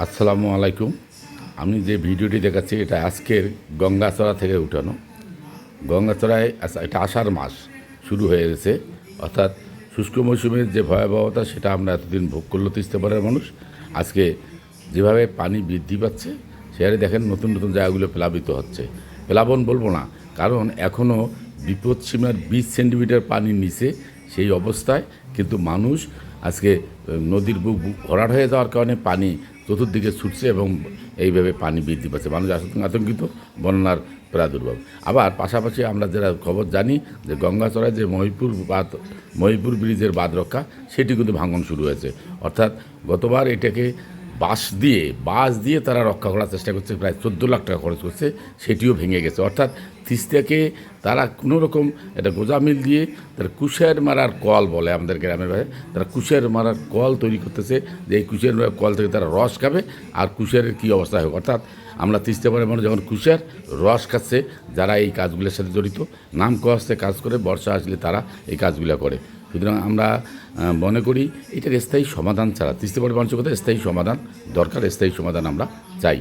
আসসালামু আলাইকুম। আমি যে ভিডিওটি দেখাচ্ছি এটা আজকের গঙ্গাচড়া থেকে উঠানো। গঙ্গাচড়ায় এটা আষাঢ় মাস শুরু হয়ে গেছে, অর্থাৎ শুষ্ক মৌসুমের যে ভয়াবহতা সেটা আমরা এতদিন ভোগ করলো তিস্তাপাড়ার মানুষ। আজকে যেভাবে পানি বৃদ্ধি পাচ্ছে সেখানে দেখেন নতুন নতুন জায়গাগুলো প্লাবিত হচ্ছে। প্লাবন বলবো না, কারণ এখনও বিপদসীমার 20 সেন্টিমিটার পানির নিচে সেই অবস্থায়, কিন্তু মানুষ আজকে নদীর বুক ভরাট হয়ে যাওয়ার কারণে পানি চতুর্দিকে ছুটছে এবং এইভাবে পানি বৃদ্ধি পাচ্ছে। মানুষ আতঙ্কিত, বন্যার প্রাদুর্ভাব। আবার পাশাপাশি আমরা যারা খবর জানি যে গঙ্গাচড়ায় যে মহিপুর ব্রিজের বাঁধ রক্ষা সেটি কিন্তু ভাঙন শুরু হয়েছে। অর্থাৎ গতবার এটাকে বাঁশ দিয়ে তারা রক্ষা করার চেষ্টা করছে, প্রায় 14 লাখ টাকা খরচ করছে, সেটিও ভেঙে গেছে। অর্থাৎ তিস্তাকে তারা কোনো রকম এটা গোজামিল দিয়ে তারা কুশের মারার কল বলে আমাদের গ্রামের ভাষায়, তারা কুশের মারার কল তৈরি করতেছে, যে এই কুশের মারার কল থেকে তারা রস খাবে আর কুশেরের কী অবস্থা হবে। অর্থাৎ আমরা তিস্তাপাড়ার মানুষ যখন কুশের রস খাচ্ছে, যারা এই কাজগুলোর সাথে জড়িত, নাম কষ্টে কাজ করে, বর্ষা আসলে তারা এই কাজগুলো করে। সুতরাং আমরা মনে করি এটার স্থায়ী সমাধান ছাড়া তিস্তাপাড়ার মানুষের কথা স্থায়ী সমাধান দরকার, স্থায়ী সমাধান আমরা চাই।